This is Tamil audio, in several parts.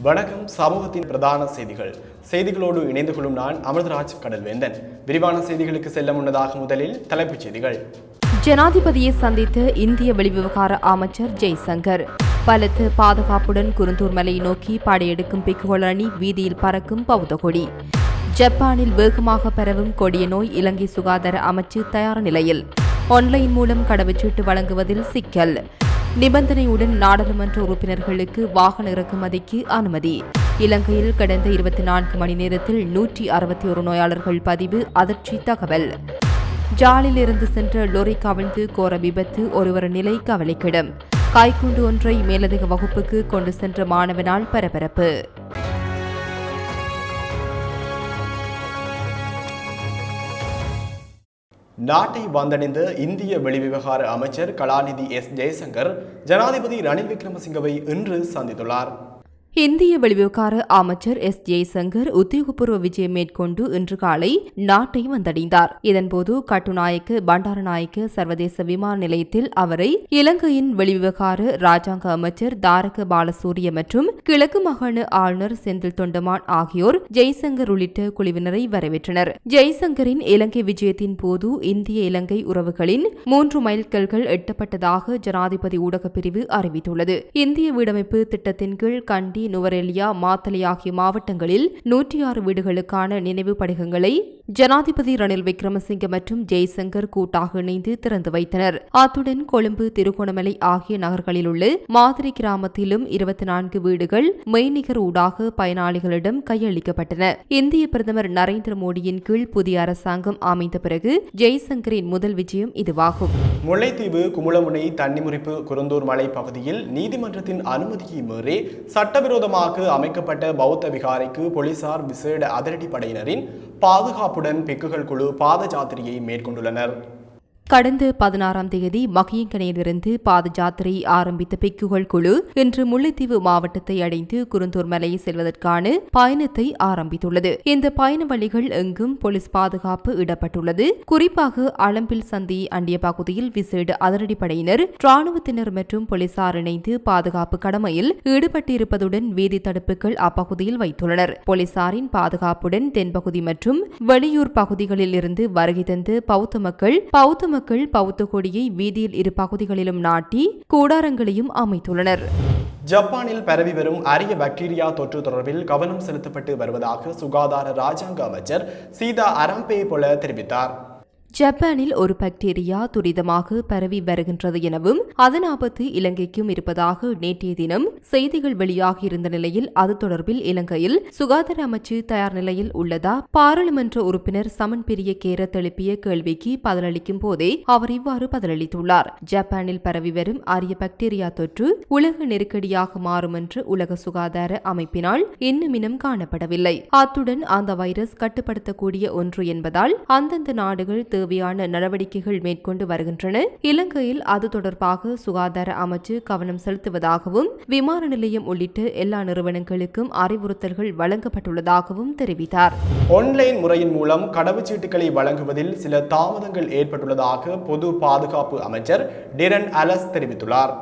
வணக்கம். சமூகத்தின் பிரதான செய்திகளோடு இணைந்து கொள்ளும் நான் அமிர்தராஜ் கடல்வேந்தன். விரிவான செய்திகளுக்கு செல்ல முன்னதாக முதலில் தலைப்புச் செய்திகள். ஜனாதிபதியை சந்தித்த இந்திய வெளிவிவகார அமைச்சர் ஜெய்சங்கர். பலத்த பாதுகாப்புடன் குருந்தூர் மலையை நோக்கி படையெடுக்கும் பிக்குகள் அணி வீதியில் பறக்கும் பௌத்த கொடி. ஜப்பானில் வேகமாக பரவும் கொடிய நோய், இலங்கை சுகாதார அமைச்சு தயார் நிலையில். ஆன்லைன் மூலம் கடவுச்சீட்டு வழங்குவதில் சிக்கல். நிபந்தனையுடன் நாடாளுமன்ற உறுப்பினர்களுக்கு வாகன இறக்குமதிக்கு அனுமதி. இலங்கையில் கடந்த 24 மணி நேரத்தில் 161 நோயாளர்கள் பதிவு, அதிர்ச்சி தகவல். ஜாலில் இருந்து சென்ற லொரி கவிழ்ந்து கோர விபத்து, ஒருவர் நிலை கவலைக்கிடம். கைக்குண்டு ஒன்றை மேலதிக வகுப்புக்கு கொண்டு சென்ற மாணவனால் பரபரப்பு. நாட்டை வந்தடைந்த இந்திய வெளிவிவகார அமைச்சர் கலாநிதி ஜெய்சங்கர் ஜனாதிபதி ரணில் விக்ரமசிங்கவை இன்று சந்தித்துள்ளார். இந்திய வெளிவிவகார அமைச்சர் ஜெய்சங்கர் உத்தியோகபூர்வ விஜயம் மேற்கொண்டு இன்று காலை நாட்டை வந்தடைந்தார். இதன்போது கட்டுநாயக்க பண்டாரநாயக்க சர்வதேச விமான நிலையத்தில் அவரை இலங்கையின் வெளிவிவகார ராஜாங்க அமைச்சர் தாரக பாலசூரிய மற்றும் கிழக்கு மாகாண ஆளுநர் செந்தில் தொண்டமான் ஆகியோர் ஜெய்சங்கர் உள்ளிட்ட குழுவினரை வரவேற்றனர். ஜெய்சங்கரின் இலங்கை விஜயத்தின் போது இந்திய இலங்கை உறவுகளின் 3 மைல்கல்கள் எட்டப்பட்டதாக ஜனாதிபதி ஊடகப் பிரிவு அறிவித்துள்ளது. இந்திய வீடமைப்பு திட்டத்தின் கீழ் கண்டி, நுவரெலியா, மாத்தளை ஆகிய மாவட்டங்களில் 106 வீடுகளுக்கான நினைவு படிகங்களை ஜனாதிபதி ரணில் விக்ரமசிங்க மற்றும் ஜெய்சங்கர் கூட்டாக இணைந்து திறந்து வைத்தனர். அத்துடன் கொழும்பு, திருகோணமலை ஆகிய நகர்களில் உள்ள மாதிரி கிராமத்திலும் 24 வீடுகள் மெய்நிகர் ஊடாக பயனாளிகளிடம் கையளிக்கப்பட்டன. இந்திய பிரதமர் நரேந்திர மோடியின் கீழ் புதிய அரசாங்கம் அமைந்த பிறகு ஜெய்சங்கரின் முதல் விஜயம் இதுவாகும். முல்லைத்தீவு குமுளமுனை தன்னிமுறிப்பு குருந்தூர் மலை பகுதியில் நீதிமன்றத்தின் அனுமதியை மீறி சட்டவிரோதமாக அமைக்கப்பட்ட பௌத்த விகாரைக்கு போலீசார் விசேட அதிரடி படையினரின் பாதுகாப்புடன் பிக்குகள் குழு பாத யாத்திரையை மேற்கொண்டுள்ளனர். கடந்த 16ஆம் தேதி மகியங்கனையிலிருந்து பாத யாத்திரையை ஆரம்பித்த பிக்குகள் குழு இன்று முல்லைத்தீவு மாவட்டத்தை அடைந்து குருந்தூர் மலையை செல்வதற்கான பயணத்தை ஆரம்பித்துள்ளது. இந்த பயண வழிகள் எங்கும் போலீஸ் பாதுகாப்பு இடப்பட்டுள்ளது. குறிப்பாக அளம்பில் சந்தியை அண்டிய பகுதியில் விசேட அதிரடிப்படையினர், ராணுவத்தினர் மற்றும் போலீசார் இணைந்து பாதுகாப்பு கடமையில் ஈடுபட்டிருப்பதுடன் வீதி தடுப்புகள் அப்பகுதியில் வைத்துள்ளனர். போலீசாரின் பாதுகாப்புடன் தென்பகுதி மற்றும் வெளியூர் பகுதிகளில் இருந்து வருகை தந்து பௌத்த மக்கள் பௌத்த கொடியை வீதியில் இரு பகுதிகளிலும் நாட்டி கூடாரங்களையும் அமைத்துள்ளனர். ஜப்பானில் பரவி வரும் அரிய பாக்டீரியா தொற்று தொடர்பில் கவனம் செலுத்தப்பட்டு வருவதாக சுகாதார ராஜாங்க அமைச்சர் சீதா அரம்பேபொல தெரிவித்தார். ஜப்பானில் ஒரு பாக்டீரியா துரிதமாக பரவி வருகின்றது எனவும் அதன் ஆபத்து இலங்கைக்கும் இருப்பதாக நேற்றைய தினம் செய்திகள் வெளியாகியிருந்த நிலையில் அது தொடர்பில் இலங்கையில் சுகாதார அமைச்சு தயார் நிலையில் உள்ளதா பாராளுமன்ற உறுப்பினர் சமன் பிரிய கேரத் எழுப்பிய கேள்விக்கு பதிலளிக்கும் போதே அவர் இவ்வாறு பதிலளித்துள்ளார். ஜப்பானில் பரவி வரும் அரிய பாக்டீரியா தொற்று உலக நெருக்கடியாக மாறும் என்று உலக சுகாதார அமைப்பினால் இன்னும் காணப்படவில்லை. அத்துடன் அந்த வைரஸ் கட்டுப்படுத்தக்கூடிய ஒன்று என்பதால் அந்தந்த நாடுகள் தேவையான நடவடிக்கைகள் மேற்கொண்டு வருகின்றன. இலங்கையில் அது தொடர்பாக சுகாதார அமைச்சு கவனம் செலுத்துவதாகவும் விமான நிலையம் உள்ளிட்ட எல்லா நிறுவனங்களுக்கும் அறிவுறுத்தல்கள் வழங்கப்பட்டுள்ளதாகவும் தெரிவித்தார். ஆன்லைன் முறையின் மூலம் கடவுச்சீட்டுகளை வழங்குவதில் சில தாமதங்கள் ஏற்பட்டுள்ளதாக பொது பாதுகாப்பு அமைச்சர் டிரன் அலஸ் தெரிவித்துள்ளார்.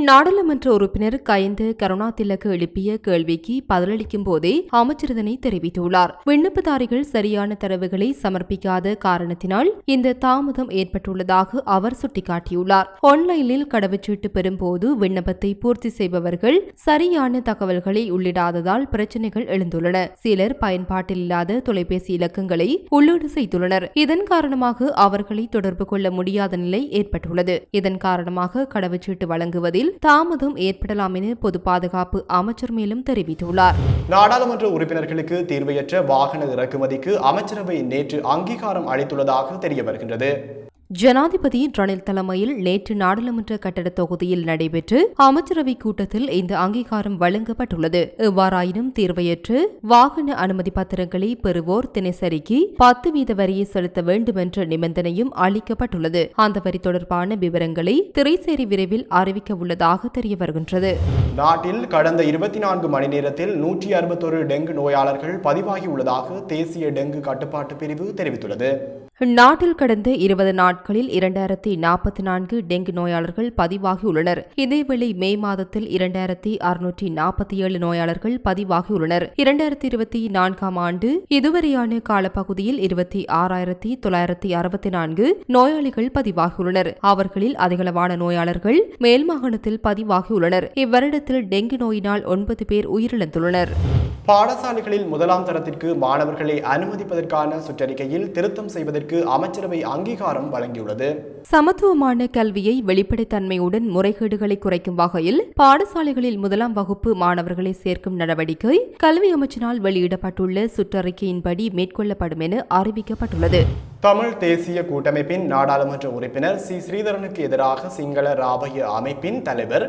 நாடாளுமன்ற உறுப்பினர் கயந்த கருணாதிலக எழுப்பிய கேள்விக்கு பதிலளிக்கும் போதே அமைச்சர் இதனை தெரிவித்துள்ளார். விண்ணப்பதாரிகள் சரியான தரவுகளை சமர்ப்பிக்காத காரணத்தினால் இந்த தாமதம் ஏற்பட்டுள்ளதாக அவர் சுட்டிக்காட்டியுள்ளார். ஆன்லைனில் கடவுச்சீட்டு பெறும்போது விண்ணப்பத்தை பூர்த்தி செய்பவர்கள் சரியான தகவல்களை உள்ளிடாததால் பிரச்சினைகள் எழுந்துள்ளன. சிலர் பயன்பாட்டில் இல்லாத தொலைபேசி இலக்கங்களை உள்ளீடு செய்துள்ளனர். இதன் காரணமாக அவர்களை தொடர்பு கொள்ள முடியாத நிலை ஏற்பட்டுள்ளது. இதன் காரணமாக கடவுச்சீட்டு வழங்குவதில் தாமதம் ஏற்படலாம் என பொது பாதுகாப்பு அமைச்சர் மேலும் தெரிவித்துள்ளார். நாடாளுமன்ற உறுப்பினர்களுக்கு தீர்வையற்ற வாகன இறக்குமதிக்கு அமைச்சரவை நேற்று அங்கீகாரம் அளித்துள்ளதாக தெரிய வருகின்றது. ஜனாதிபதி ரணில் தலைமையில் நேற்று நாடாளுமன்ற கட்டட தொகுதியில் நடைபெற்ற அமைச்சரவை கூட்டத்தில் இந்த அங்கீகாரம் வழங்கப்பட்டுள்ளது. எவ்வாறாயினும் தீர்வையற்று வாகன அனுமதி பத்திரங்களை பெறுவோர் தினசரிக்கு 10% வரியை செலுத்த வேண்டும் என்ற நிபந்தனையும் அளிக்கப்பட்டுள்ளது. அந்த வரி தொடர்பான விவரங்களை திரைசேரி விரைவில் அறிவிக்க உள்ளதாக தெரிய வருகின்றது. நாட்டில் கடந்த 24 மணி நேரத்தில் 161 டெங்கு நோயாளர்கள் பதிவாகியுள்ளதாக தேசிய டெங்கு கட்டுப்பாட்டு பிரிவு தெரிவித்துள்ளது. நாட்டில் கடந்த 20 நாட்கள் நாட்களில் 2044 டெங்கு நோயாளர்கள் பதிவாகியுள்ளனர். இதேவேளை மே மாதத்தில் 2647 நோயாளர்கள் பதிவாகியுள்ளனர். 2024 ஆண்டு இதுவரையான காலப்பகுதியில் 26,964 நோயாளிகள் பதிவாகியுள்ளனர். அவர்களில் அதிகளவான நோயாளர்கள் மேல் மாகாணத்தில் பதிவாகியுள்ளனர். இவ்வருடத்தில் டெங்கு நோயினால் 9 பேர் உயிரிழந்துள்ளனர். பாடசாலைகளில் முதலாம் தரத்திற்கு மாணவர்களை அனுமதிப்பதற்கான சுற்றறிக்கையில் திருத்தம் செய்வதற்கு அமைச்சரவை அங்கீகாரம் வழங்கியுள்ளது. சமத்துவமான கல்வியை வெளிப்படைத்தன்மையுடன் முறைகேடுகளை குறைக்கும் வகையில் பாடசாலைகளில் முதலாம் வகுப்பு மாணவர்களை சேர்க்கும் நடவடிக்கை கல்வி அமைச்சினால் வெளியிடப்பட்டுள்ள சுற்றறிக்கையின்படி மேற்கொள்ளப்படும் என அறிவிக்கப்பட்டுள்ளது. தமிழ் தேசிய கூட்டமைப்பின் நாடாளுமன்ற உறுப்பினர் சி ஸ்ரீதரனுக்கு எதிராக சிங்கள ராபய அமைப்பின் தலைவர்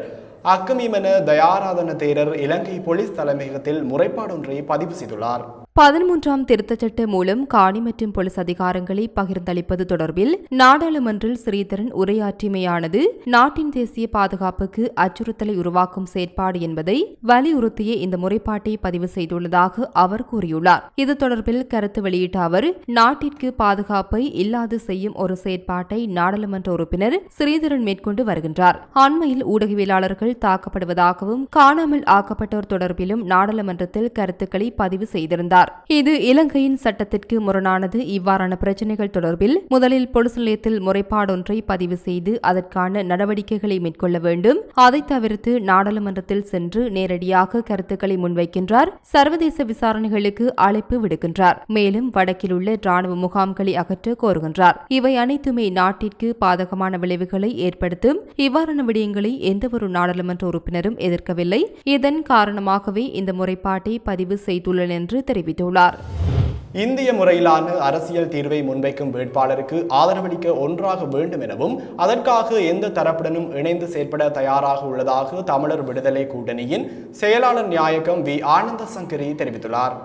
அக்கமிமன தயாராதன தேரர் இலங்கை போலீஸ் தலைமையகத்தில் முறைப்பாடொன்றை பதிவு செய்துள்ளார். 13ஆம் திருத்தச் சட்ட மூலம் காணி மற்றும் போலீஸ் அதிகாரங்களை பகிர்ந்தளிப்பது தொடர்பில் நாடாளுமன்றில் ஸ்ரீதரன் உரையாற்றிமையானது நாட்டின் தேசிய பாதுகாப்புக்கு அச்சுறுத்தலை உருவாக்கும் செயற்பாடு என்பதை வலியுறுத்திய இந்த முறைப்பாட்டை பதிவு செய்துள்ளதாக அவர் கூறியுள்ளார். இது தொடர்பில் கருத்து வெளியிட்ட அவர், நாட்டிற்கு பாதுகாப்பை இல்லாது செய்யும் ஒரு செயற்பாட்டை நாடாளுமன்ற உறுப்பினர் ஸ்ரீதரன் மேற்கொண்டு வருகின்றார். அண்மையில் ஊடகவியலாளர்கள் தாக்கப்படுவதாகவும் காணாமல் ஆக்கப்பட்டோர் தொடர்பிலும் நாடாளுமன்றத்தில் கருத்துக்களை பதிவு செய்திருந்தார். இது இலங்கையின் சட்டத்திற்கு முரணானது. இவ்வாறான பிரச்சினைகள் தொடர்பில் முதலில் போலீஸ் நிலையத்தில் முறைப்பாடொன்றை பதிவு செய்து அதற்கான நடவடிக்கைகளை மேற்கொள்ள வேண்டும். அதை தவிர்த்து நாடாளுமன்றத்தில் சென்று நேரடியாக கருத்துக்களை முன்வைக்கின்றார். சர்வதேச விசாரணைகளுக்கு அழைப்பு விடுக்கின்றார். மேலும் வடக்கில் உள்ள ராணுவ முகாம்களை அகற்ற கோருகின்றார். இவை அனைத்துமே நாட்டிற்கு பாதகமான விளைவுகளை ஏற்படுத்தும். இவ்வாறான விடயங்களை எந்தவொரு நாடாளுமன்ற உறுப்பினரும் எதிர்க்கவில்லை. இதன் காரணமாகவே இந்த முறைப்பாட்டை பதிவு செய்துள்ளனர் என்று தெரிவித்தார். இந்திய முறையிலான அரசியல் தீர்வை முன்வைக்கும் வேட்பாளருக்கு ஆதரவளிக்க ஒன்றாக வேண்டும் எனவும் அதற்காக எந்த தரப்புடனும் இணைந்து செயற்பட தயாராக உள்ளதாக தமிழர் விடுதலை கூட்டணியின் செயலாளர் நாயகம் வி ஆனந்த சங்கரி தெரிவித்துள்ளார்.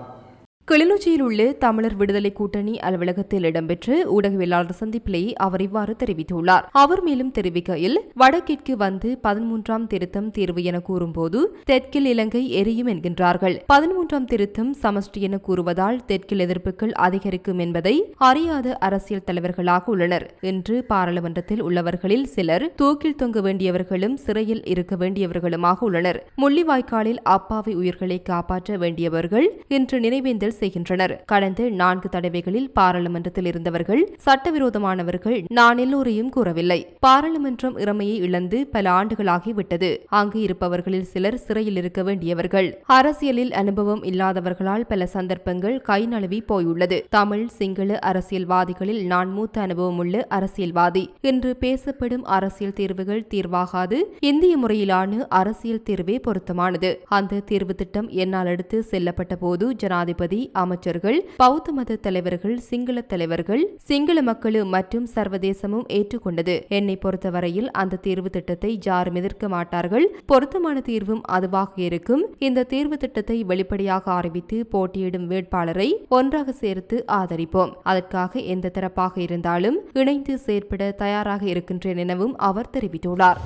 கிளிநொச்சியில் உள்ள தமிழர் விடுதலை கூட்டணி அலுவலகத்தில் இடம்பெற்ற ஊடகவியலாளர் சந்திப்பிலேயே அவர் இவ்வாறு தெரிவித்துள்ளார். அவர் மேலும் தெரிவிக்கையில், வடக்கிற்கு வந்து 13ஆம் திருத்தம் தீர்வு என கூறும்போது தெற்கில் இலங்கை எரியும் என்கின்றார்கள். 13ஆம் திருத்தம் சமஷ்டி என கூறுவதால் தெற்கில் எதிர்ப்புகள் அதிகரிக்கும் என்பதை அறியாத அரசியல் தலைவர்களாக உள்ளனர். இன்று பாராளுமன்றத்தில் உள்ளவர்களில் சிலர் தூக்கில் தொங்க வேண்டியவர்களும் சிறையில் இருக்க வேண்டியவர்களுமாக உள்ளனர். முள்ளிவாய்க்காலில் அப்பாவி உயிர்களை காப்பாற்ற வேண்டியவர்கள் இன்று நினைவேந்தல் செய்கின்றனர். கடந்த 4 தடவைகளில் பாராளுமன்றத்தில் இருந்தவர்கள் சட்டவிரோதமானவர்கள். நான் எல்லோரையும் கூறவில்லை. பாராளுமன்றம் இறமையை இழந்து பல ஆண்டுகளாகிவிட்டது. அங்கு இருப்பவர்களில் சிலர் சிறையில் இருக்க வேண்டியவர்கள். அரசியலில் அனுபவம் இல்லாதவர்களால் பல சந்தர்ப்பங்கள் கை நழுவி போயுள்ளது. தமிழ் சிங்கள அரசியல்வாதிகளில் நான் மூத்த அனுபவம் உள்ள அரசியல்வாதி. இன்று பேசப்படும் அரசியல் தீர்வுகள் தீர்வாகாது. இந்திய முறையிலான அரசியல் தீர்வே பொருத்தமானது. அந்த தீர்வு திட்டம் என்னால் எடுத்து செல்லப்பட்ட போது ஜனாதிபதி, அமைச்சர்கள், பௌத்த மத தலைவர்கள், சிங்கள தலைவர்கள், சிங்கள மக்களும் மற்றும் சர்வதேசமும் ஏற்றுக்கொண்டது. என்னை பொறுத்தவரையில் அந்த தீர்வு திட்டத்தை யாரும் எதிர்க்க மாட்டார்கள். பொருத்தமான தீர்வும் அதுவாக இருக்கும். இந்த தீர்வு திட்டத்தை வெளிப்படையாக அறிவித்து போட்டியிடும் வேட்பாளரை ஒன்றாக சேர்த்து ஆதரிப்போம். அதற்காக எந்த தரப்பாக இருந்தாலும் இணைந்து செயற்பட தயாராக இருக்கின்றேன் எனவும் அவர் தெரிவித்துள்ளார்.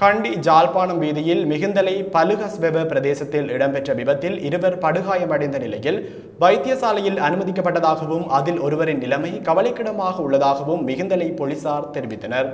கண்டி ஜாழ்ப்பாணம் வீதியில் மிகுந்தலை பலுகஸ்வெப பிரதேசத்தில் இடம்பெற்ற விபத்தில் 2 படுகாயமடைந்த நிலையில் வைத்தியசாலையில் அனுமதிக்கப்பட்டதாகவும் அதில் ஒருவரின் நிலைமை கவலைக்கிடமாக உள்ளதாகவும் மிகுந்தலை போலீசார் தெரிவித்தனர்.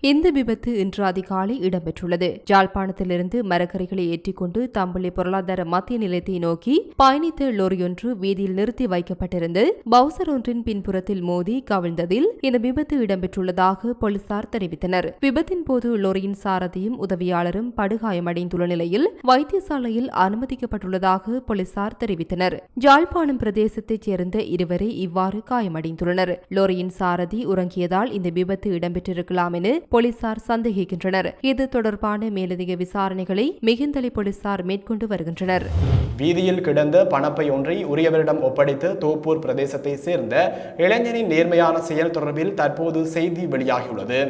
இந்த விபத்து இன்று அதிகாலை இடம்பெற்றுள்ளது. ஜாழ்ப்பாணத்திலிருந்து மரக்கறிகளை ஏற்றிக்கொண்டு தம்பளை பொருளாதார மத்திய நிலையத்தை நோக்கி பயணித்த லோரியொன்று வீதியில் நிறுத்தி வைக்கப்பட்டிருந்து பவுசர் ஒன்றின் பின்புறத்தில் மோதி கவிழ்ந்ததில் இந்த விபத்து இடம்பெற்றுள்ளதாக போலீசார் தெரிவித்தனர். விபத்தின் போது லோரியின் சாரதியும் உதவியாளரும் படுகாயமடைந்துள்ள நிலையில் வைத்தியசாலையில் அனுமதிக்கப்பட்டுள்ளதாக போலீசார் தெரிவித்தனர். ஜாழ்ப்பாணம் பிரதேசத்தைச் சேர்ந்த இருவரே இவ்வாறு காயமடைந்துள்ளனர். லோரியின் சாரதி உறங்கியதால் இந்த விபத்து இடம்பெற்றிருக்கலாம் என போலீசார் சந்தேகிக்கின்றனர். இது தொடர்பான மேலதிக விசாரணைகளை மிகுந்தலை போலீசார் மேற்கொண்டு வருகின்றனர். வீதியில் கிடந்த பணப்பை ஒன்றை உரியவரிடம் ஒப்படைத்து தோப்பூர் பிரதேசத்தை சேர்ந்த இளைஞனின் நேர்மையான செயல் தொடர்பில் தற்போது செய்தி வெளியாகியுள்ளது.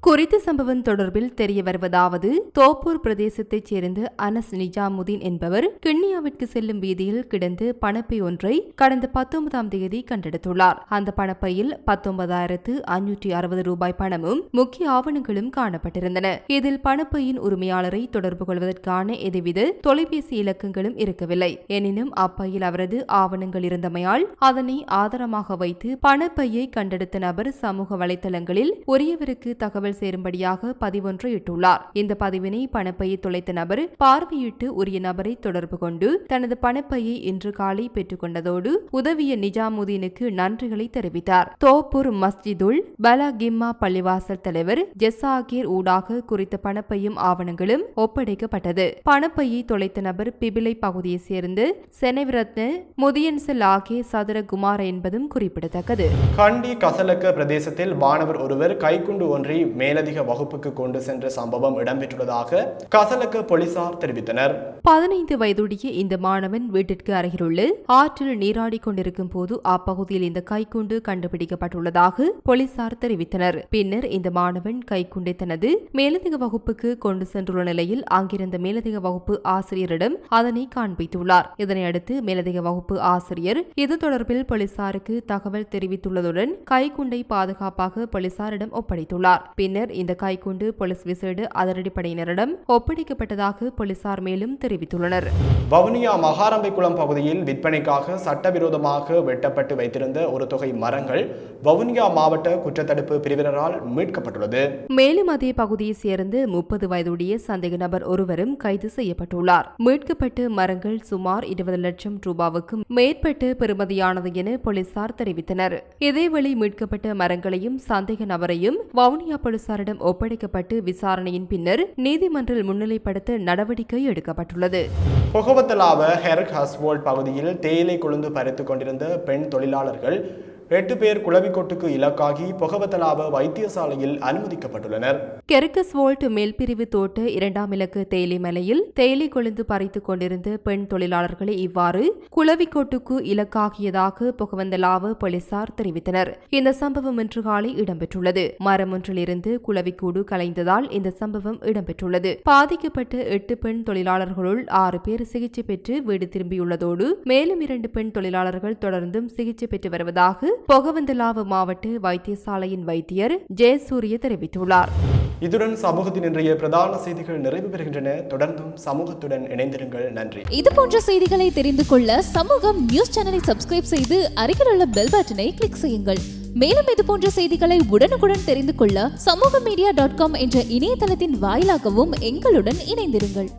குறித்த சம்பவம் தொடர்பில் தெரிய வருவதாவது, தோப்பூர் பிரதேசத்தைச் சேர்ந்த அனஸ் நிஜாமுதீன் என்பவர் கிண்ணியாவிற்கு செல்லும் வீதியில் கிடந்து பணப்பை ஒன்றை கடந்த 19ஆம் தேதி கண்டெடுத்துள்ளார். அந்த பணப்பையில் 19,560 ரூபாய் பணமும் முக்கிய ஆவணங்களும் காணப்பட்டிருந்தன. இதில் பணப்பையின் உரிமையாளரை தொடர்பு கொள்வதற்கான எதுவித தொலைபேசி இலக்கங்களும் இருக்கவில்லை. எனினும் அப்பையில் அவரது ஆவணங்கள் இருந்தமையால் அதனை ஆதாரமாக வைத்து பணப்பையை கண்டெடுத்த நபர் சமூக வலைதளங்களில் உரியவருக்கு தகவல் சேரும்படியாக பதிவொன்றை இட்டுள்ளார். இந்த பதிவினை பணப்பையை தொலைத்த நபர் பார்வையிட்டு உரிய நபரை தொடர்பு கொண்டு தனது பணப்பையை இன்று காலை பெற்றுக் கொண்டதோடு உதவிய நிஜாமுதீனுக்கு நன்றிகளை தெரிவித்தார். தோப்பூர் மஸ்ஜிதுல் பலா கிம்மா பள்ளிவாசல் தலைவர் ஜெசாகீர் ஊடாக குறித்த பணப்பையும் ஆவணங்களும் ஒப்படைக்கப்பட்டது. பணப்பையை தொலைத்த நபர் பிபிலை பகுதியைச் சேர்ந்து செனவிரத்ன முதியன்சல் ஆகிய சதுரகுமார் என்பதும் குறிப்பிடத்தக்கது. கண்டி கசலக்க பிரதேசத்தில் மாணவர் ஒருவர் கைக்குண்டு ஒன்றை மேலதிக வகுப்புக்கு கொண்டு சென்ற சம்பவம் இடம்பெற்றுள்ளதாக கசலக்க போலீசார் தெரிவித்தனர். 15 வயதுடைய இந்த மாணவன் வீட்டிற்கு அருகிலுள்ள ஆற்றில் நீராடி கொண்டிருக்கும் போது அப்பகுதியில் இந்த கைக்குண்டு கண்டுபிடிக்கப்பட்டுள்ளதாக போலீசார் தெரிவித்தனர். பின்னர் இந்த மாணவன் கைக்குண்டை தனது மேலதிக வகுப்புக்கு கொண்டு சென்றுள்ள நிலையில் அங்கிருந்த மேலதிக வகுப்பு ஆசிரியரிடம் அதனை காண்பித்துள்ளார். இதனையடுத்து மேலதிக வகுப்பு ஆசிரியர் இது தொடர்பில் போலீசாருக்கு தகவல் தெரிவித்துள்ளதுடன் கைக்குண்டை பாதுகாப்பாக போலீசாரிடம் ஒப்படைத்துள்ளார். பின்னர் இந்த கைக்குண்டு போலீஸ் விசேட அதிரடிப்படையினரிடம் ஒப்படைக்கப்பட்டதாக போலீசார் மேலும் தெரிவித்துள்ளனர். வவுனியா மகாரம்பைக்குளம் பகுதியில் விற்பனைக்காக சட்டவிரோதமாக வெட்டப்பட்டு வைத்திருந்த ஒரு தொகை மரங்கள் வவுனியா மாவட்ட குற்றத்தடுப்பு பிரிவினரால் மீட்கப்பட்டுள்ளது. மேலும் அதே பகுதியைச் சேர்ந்து 30 வயதுடைய சந்தேக நபர் ஒருவரும் கைது செய்யப்பட்டுள்ளார். மீட்கப்பட்ட மரங்கள் சுமார் 20 லட்சம் ரூபாவுக்கும் மேற்பட்டு பெறுமதியானது என போலீசார் தெரிவித்தனர். இதேவேளை மீட்கப்பட்ட மரங்களையும் சந்தேக நபரையும் வவுனியா போலீசாரிடம் ஒப்படைக்கப்பட்டு விசாரணையின் பின்னர் நீதிமன்றில் முன்னிலைப்படுத்த நடவடிக்கை எடுக்கப்பட்டுள்ளது. பொகவத்தலாவ ஹெர்க் ஹஸ்வோல்ட் பகுதியில் தேயிலை கொழுந்து பறித்துக் கொண்டிருந்த பெண் தொழிலாளர்கள் 8 பேர் குளவிக்கொட்டுக்கு இலக்காகி பொகவத்தலாவ வைத்தியசாலையில் அனுமதிக்கப்பட்டுள்ளனர். கெர்கஸ்வோல்ட் மேல்பிரிவு தோட்ட 2ஆம் இலக்கு தேயிலை மலையில் தேயிலை கொழுந்து பறித்துக் கொண்டிருந்த பெண் தொழிலாளர்களை இவ்வாறு குளவிக்கொட்டுக்கு இலக்காகியதாக பொகவந்தலாவ போலீசார் தெரிவித்தனர். இந்த சம்பவம் இன்று காலை இடம்பெற்றுள்ளது. மரம் ஒன்றிலிருந்து குளவிக்கூடு கலைந்ததால் இந்த சம்பவம் இடம்பெற்றுள்ளது. பாதிக்கப்பட்ட 8 பெண் தொழிலாளர்களுள் 6 பேர் சிகிச்சை பெற்று வீடு திரும்பியுள்ளதோடு மேலும் 2 பெண் தொழிலாளர்கள் தொடர்ந்தும் சிகிச்சை பெற்று வருவதாக பொகவந்தலாவ மாவட்ட வைத்தியசாலையின் வைத்தியர் ஜெயசூரிய தெரிவித்துள்ளார். இதுடன் சமூகத்தின் இன்றைய பிரதான செய்திகள் நிறைவு பெறுகின்றன. தொடர்ந்தும் சமூகத்துடன் இணைந்திருங்கள். நன்றி. இது போன்ற செய்திகளை தெரிந்து கொள்ள சமூகம் நியூஸ் சேனலை சப்ஸ்கிரைப் செய்து அருகில் உள்ள பெல் பட்டனை கிளிக் செய்யுங்கள். மேலும் இது போன்ற செய்திகளை உடனுக்குடன் தெரிந்து கொள்ள சமூகமீடியா.com என்ற இணையதளத்தின் வாயிலாகவும் எங்களுடன் இணைந்திருங்கள்.